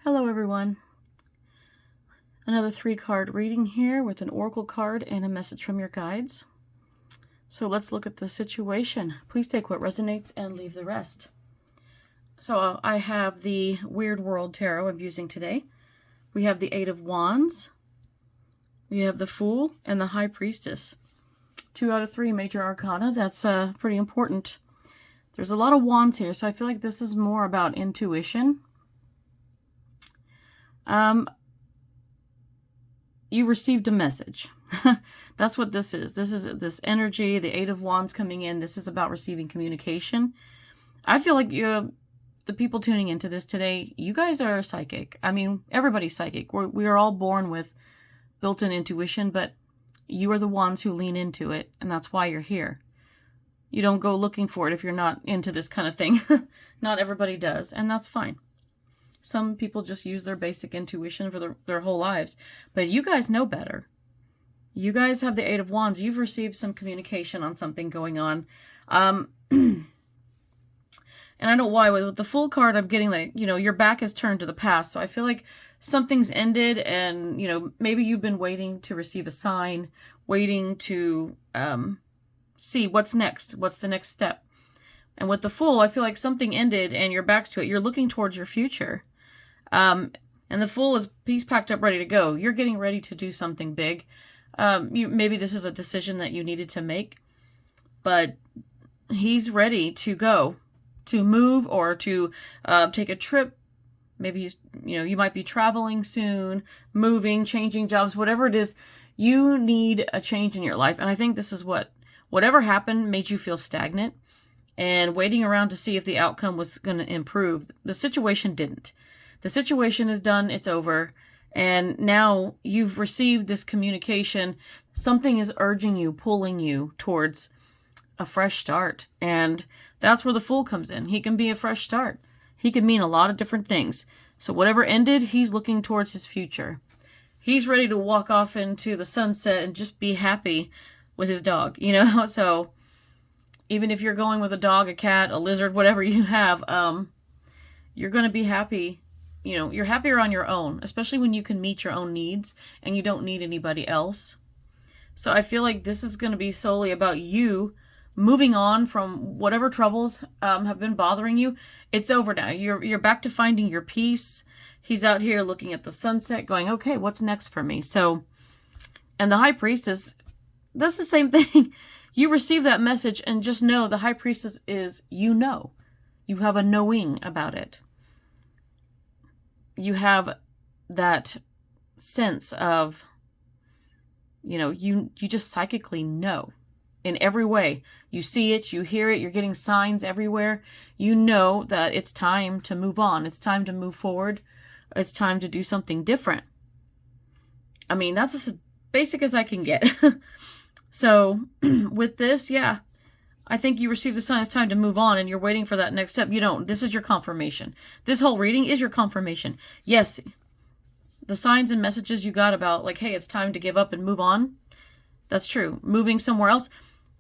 Hello everyone. Another 3-card reading here with an oracle card and a message from your guides. So let's look at the situation. Please take what resonates and leave the rest. So I have the Weird World Tarot I'm using today. We have the 8 of Wands. We have the Fool and the High Priestess. 2 out of 3 major arcana. That's pretty important. There's a lot of wands here, so I feel like this is more about intuition. You received a message. That's what this is. This is this energy, the 8 of Wands coming in. This is about receiving communication. I feel like the people tuning into this today, you guys are psychic. I mean, everybody's psychic. We are all born with built-in intuition, but you are the ones who lean into it, and that's why you're here. You don't go looking for it if you're not into this kind of thing. Not everybody does, and that's fine. Some people just use their basic intuition for their whole lives. But you guys know better. You guys have the 8 of Wands. You've received some communication on something going on. And I don't know why. With the Fool card, I'm getting like, your back is turned to the past. So I feel like something's ended and, maybe you've been waiting to receive a sign, waiting to see what's next. What's the next step? And with the Fool, I feel like something ended and your back's to it. You're looking towards your future. And the Fool is, he's packed up, ready to go. You're getting ready to do something big. Maybe this is a decision that you needed to make, but he's ready to go, to move or to take a trip. Maybe he's, you might be traveling soon, moving, changing jobs, whatever it is. You need a change in your life. And I think this is whatever happened made you feel stagnant and waiting around to see if the outcome was going to improve. The situation didn't. The situation is done. It's over. And now you've received this communication. Something is urging you, pulling you towards a fresh start. And that's where the Fool comes in. He can be a fresh start. He can mean a lot of different things. So whatever ended, he's looking towards his future. He's ready to walk off into the sunset and just be happy with his dog, So even if you're going with a dog, a cat, a lizard, whatever you have, you're going to be happy. You're happier on your own, especially when you can meet your own needs and you don't need anybody else. So I feel like this is going to be solely about you moving on from whatever troubles have been bothering you. It's over now. You're back to finding your peace. He's out here looking at the sunset going, okay, what's next for me? So, and the High Priestess, that's the same thing. You receive that message and just know the High Priestess is, you have a knowing about it. You have that sense of, you just psychically know in every way. You see it, you hear it, you're getting signs everywhere. You know that it's time to move on. It's time to move forward. It's time to do something different. I mean, that's as basic as I can get. So with this, yeah, I think you received the sign it's time to move on and you're waiting for that next step. You don't. This is your confirmation. This whole reading is your confirmation. Yes, the signs and messages you got about like, hey, it's time to give up and move on. That's true. Moving somewhere else.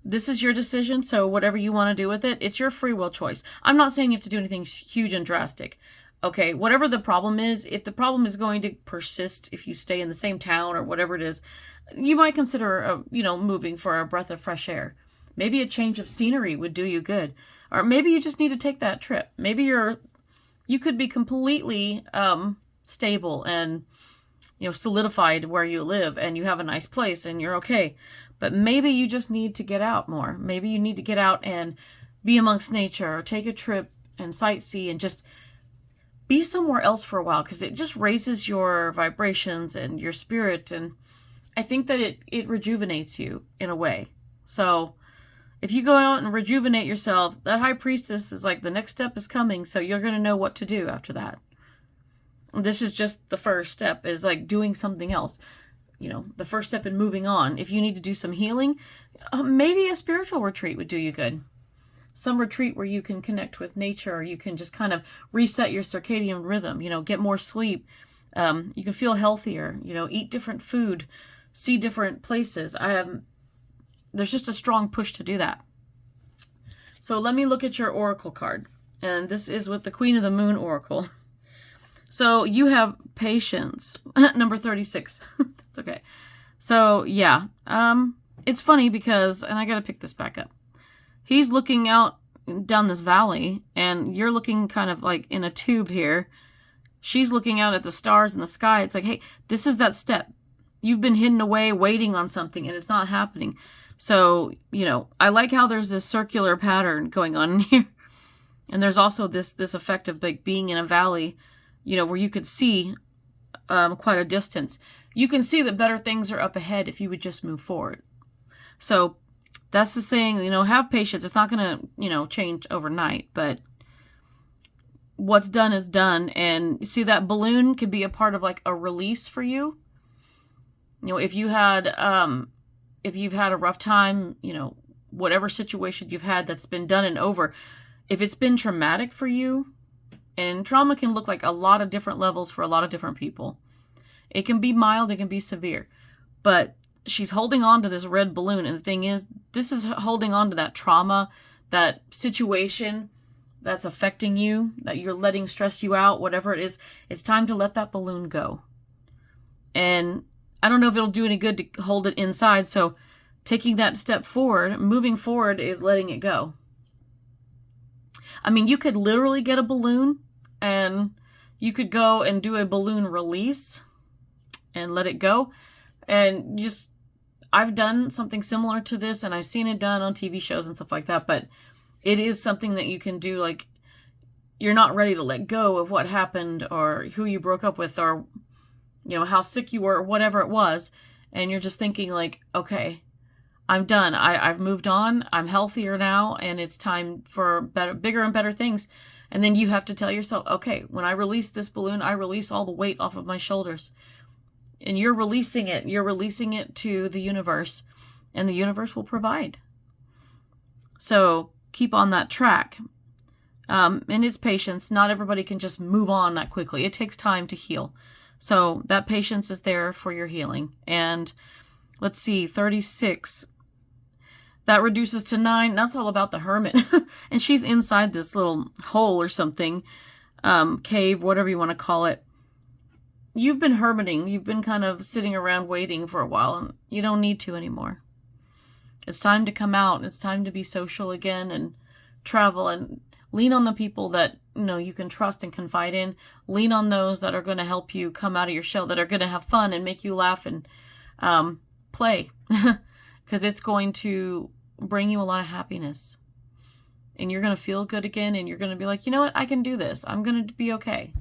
This is your decision. So whatever you want to do with it, it's your free will choice. I'm not saying you have to do anything huge and drastic. Okay, whatever the problem is, if the problem is going to persist, if you stay in the same town or whatever it is, you might consider, moving for a breath of fresh air. Maybe a change of scenery would do you good. Or maybe you just need to take that trip. Maybe you could be completely stable and, solidified where you live and you have a nice place and you're okay. But maybe you just need to get out more. Maybe you need to get out and be amongst nature or take a trip and sightsee and just be somewhere else for a while because it just raises your vibrations and your spirit. And I think that it rejuvenates you in a way. So if you go out and rejuvenate yourself, that High Priestess is like the next step is coming. So you're going to know what to do after that. This is just the first step is like doing something else. The first step in moving on. If you need to do some healing, maybe a spiritual retreat would do you good. Some retreat where you can connect with nature, or you can just kind of reset your circadian rhythm, get more sleep. You can feel healthier, eat different food, see different places. There's just a strong push to do that. So let me look at your oracle card. And this is with the Queen of the Moon Oracle. So you have patience. Number 36. That's okay. So yeah, it's funny because, and I gotta pick this back up. He's looking out down this valley, and you're looking kind of like in a tube here. She's looking out at the stars in the sky. It's like, hey, this is that step. You've been hidden away waiting on something, and it's not happening. So, you know, I like how there's this circular pattern going on in here. And there's also this effect of like being in a valley, you know, where you could see quite a distance. You can see that better things are up ahead if you would just move forward. So that's the saying, you know, have patience. It's not going to, you know, change overnight, but what's done is done. And you see, that balloon could be a part of like a release for you. You know, if you've had a rough time, you know, whatever situation you've had that's been done and over, if it's been traumatic for you, and trauma can look like a lot of different levels for a lot of different people. It can be mild, it can be severe, but she's holding on to this red balloon. And the thing is, this is holding on to that trauma, that situation that's affecting you, that you're letting stress you out, whatever it is. It's time to let that balloon go. And I don't know if it'll do any good to hold it inside. So taking that step forward, moving forward, is letting it go. I mean, you could literally get a balloon and you could go and do a balloon release and let it go. And just, I've done something similar to this, and I've seen it done on TV shows and stuff like that, but it is something that you can do. Like, you're not ready to let go of what happened or who you broke up with or, you know, how sick you were or whatever it was. And you're just thinking like, okay, I'm done. I've moved on. I'm healthier now, and it's time for bigger and better things. And then you have to tell yourself, okay, when I release this balloon, I release all the weight off of my shoulders. And you're releasing it. You're releasing it to the universe, and the universe will provide. So keep on that track. And it's patience. Not everybody can just move on that quickly. It takes time to heal. So that patience is there for your healing. And let's see, 36. That reduces to 9. That's all about the hermit. And she's inside this little hole or something, cave, whatever you want to call it. You've been hermiting. You've been kind of sitting around waiting for a while, and you don't need to anymore. It's time to come out. It's time to be social again and travel and lean on the people that, you know, you can trust and confide in. Lean on those that are going to help you come out of your shell, that are going to have fun and make you laugh and play. Because it's going to bring you a lot of happiness. And you're going to feel good again, and you're going to be like, you know what? I can do this. I'm going to be okay.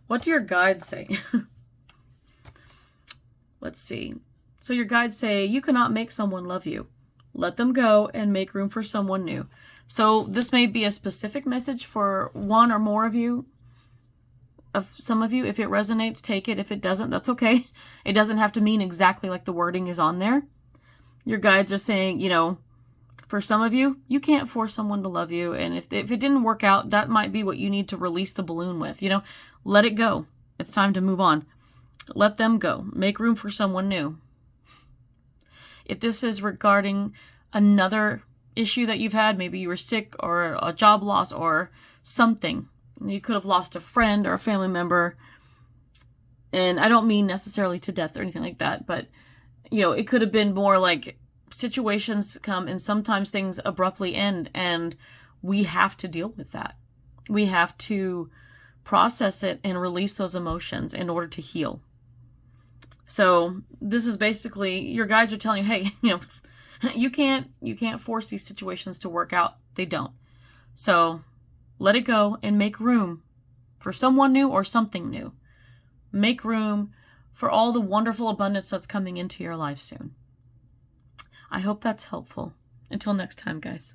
What do your guides say? Let's see. So your guides say, you cannot make someone love you. Let them go and make room for someone new. So this may be a specific message for one or more of you, of some of you. If it resonates, take it. If it doesn't, that's okay. It doesn't have to mean exactly like the wording is on there. Your guides are saying, you know, for some of you, you can't force someone to love you. And if it didn't work out, that might be what you need to release the balloon with. You know, let it go. It's time to move on. Let them go. Make room for someone new. If this is regarding another issue that you've had, maybe you were sick or a job loss or something. You could have lost a friend or a family member. And I don't mean necessarily to death or anything like that, but, you know, it could have been more like situations come and sometimes things abruptly end, and we have to deal with that. We have to process it and release those emotions in order to heal. So this is basically, your guides are telling you, hey, you know, you can't force these situations to work out. They don't. So let it go and make room for someone new or something new. Make room for all the wonderful abundance that's coming into your life soon. I hope that's helpful. Until next time, guys.